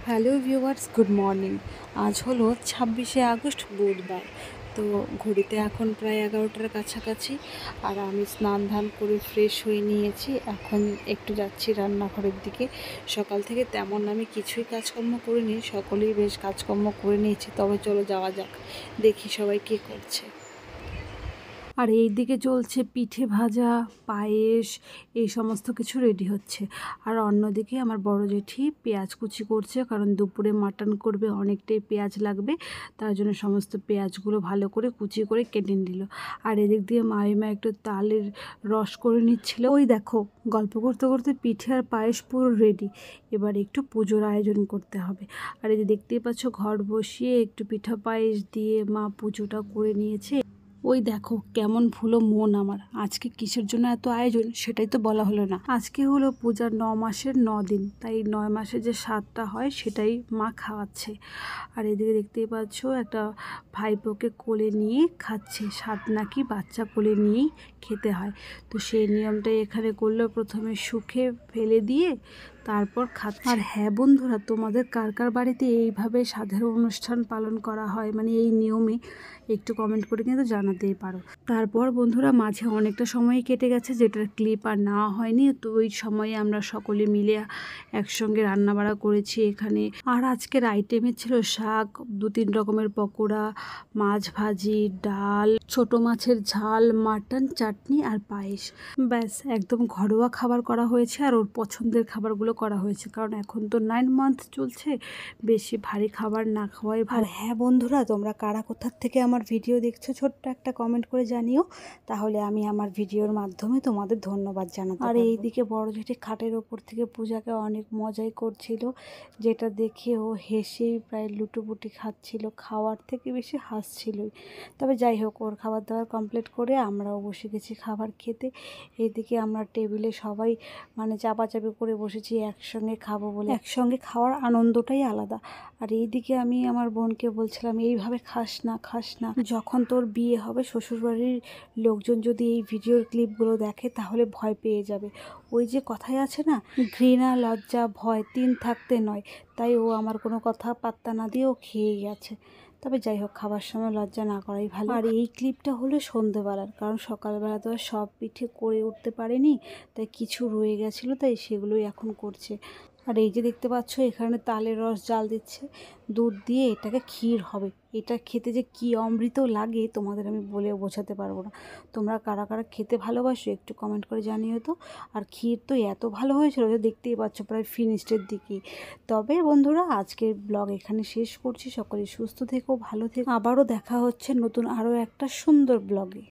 Hello viewers, good morning. আজ হলো 26শে August, বুধবার। তো ঘড়িতে এখন প্রায় 11টার কাছাকাছি। আর আমি স্নান ধান করে ফ্রেশ হয়ে নিয়েছি। এখন একটু যাচ্ছি রান্নাঘরের দিকে। সকাল থেকে তেমন আমি কিছুই কাজকর্ম করিনি, সকলেই বেশ কাজকর্ম করে নিয়েছি। তবে চলো যাওয়া যাক, দেখি সবাই কী করছে। আর এই দিকে চলছে পিঠে ভাজা, পায়েস, এই সমস্ত কিছু রেডি হচ্ছে। আর অন্যদিকে আমার বড় জেঠি পেঁয়াজ কুচি করছে, কারণ দুপুরে মাটন করবে, অনেকটাই পেঁয়াজ লাগবে। তার জন্য সমস্ত পেঁয়াজগুলো ভালো করে কুচি করে কেটে নিল। আর এদিক দিয়ে মামিমা একটু তালের রস করে নিচ্ছিল। ওই দেখো, গল্প করতে করতে পিঠে আর পায়েস পুরো রেডি। এবার একটু পুজোর আয়োজন করতে হবে। আর এই যে দেখতেই পাচ্ছ, ঘর বসিয়ে একটু পিঠা পায়েস দিয়ে মা পুজোটা করে নিয়েছে। ওই দেখো কেমন ফুলো মন আমার। আজকে কিসের জন্য এত আয়োজন সেটাই তো বলা হলো না। আজকে হলো পূজার 9 মাসের 9 দিন, তাই 9 মাসে যে স্বাদটা হয় সেটাই মা খাওয়াচ্ছে। আর এদিকে দেখতেই পাচ্ছ, একটা ভাইপোকে কোলে নিয়ে খাচ্ছে। স্বাদ নাকি বাচ্চা কোলে নিয়েই খেতে হয়, তো সেই নিয়মটাই এখানে করলো। প্রথমে শুকে ফেলে দিয়ে তারপর খাচ্ছে। আর হ্যাঁ বন্ধুরা, তোমাদের কার কার বাড়িতে এইভাবে স্বাদের অনুষ্ঠান পালন করা হয়, মানে এই নিয়মে, একটু কমেন্ট করে কিন্তু জানাতেই পারো। তারপর বন্ধুরা, মাঝে অনেকটা সময় কেটে গেছে যেটার ক্লিপ আর নেওয়া হয়নি। তো ওই সময়ে আমরা সকলে মিলে একসঙ্গে রান্নাবাড়া করেছি এখানে। আর আজকের আইটেমে ছিল শাক, 2-3 রকমের পকোড়া, মাছ ভাজি, ডাল, ছোট মাছের ঝাল, মাটন, চাটনি আর পায়েস। ব্যাস, একদম ঘরোয়া খাবার করা হয়েছে। আর ওর পছন্দের খাবারগুলো করা হয়েছে, কারণ এখন তো 9 মান্থ চলছে, বেশি ভারী খাবার না খাওয়াই ভালো। হ্যাঁ বন্ধুরা, তোমরা কারা কোথার থেকে আমার ভিডিও দেখছো ছোট্ট একটা কমেন্ট করে জানিও, তাহলে আমি আমার ভিডিওর মাধ্যমে তোমাদের ধন্যবাদ জানাতে পারবো। আর এইদিকে বড় জেঠি খাটের ওপর থেকে পূজাকে অনেক মজাই করছিল, যেটা দেখে ও হেসেই প্রায় লুটোপুটি খাচ্ছিল, খাওয়ার থেকে বেশি হাসছিলই। তবে যাই হোক, ওর খাবার দাবার কমপ্লিট করে আমরাও বসে গেছি খাবার খেতে। এইদিকে আমরা টেবিলে সবাই মানে চাপাচাপি করে বসেছি একসঙ্গে খাবো বলে। একসঙ্গে খাওয়ার আনন্দটাই আলাদা। আর এইদিকে আমি আমার বোনকে বলছিলাম, এইভাবে খাস না খাস না, যখন তোর বিয়ে হবে শ্বশুরবাড়ির লোকজন যদি এই ভিডিওর ক্লিপগুলো দেখে তাহলে ভয় পেয়ে যাবে। ওই যে কথাই আছে না, ঘৃণা, লজ্জা, ভয় 3 থাকতে নয়। তাই ও আমার কোনো কথা পাত্তা না দিয়ে ও খেয়েই গেছে। তবে যাই হোক, খাবার সময় লজ্জা না করাই ভালো। আর এই ক্লিপটা হলো সন্ধেবেলার, কারণ সকালবেলা তো আর সব পিঠে করে উঠতে পারেনি, তাই কিছু রয়ে গেছিলো, তাই সেগুলোই এখন করছে। আর এই যে দেখতে পাচ্ছ, এখানে তালের রস জাল দিচ্ছে, দুধ দিয়ে এটাকে ক্ষীর হবে। এটা খেতে যে কি অমৃত লাগে তোমাদের আমি বলেও বোঝাতে পারবো না। তোমরা কারা কারা খেতে ভালোবাসো একটু কমেন্ট করে জানিও তো। আর ক্ষীর তো এত ভালো হয়েছিল যে দেখতেই পাচ্ছ প্রায় ফিনিশডের দিকেই। তবে বন্ধুরা, আজকের ব্লগ এখানে শেষ করছি। সকলে সুস্থ থেকো, ভালো থেকো। আবারও দেখা হচ্ছে নতুন আরও একটা সুন্দর ব্লগে।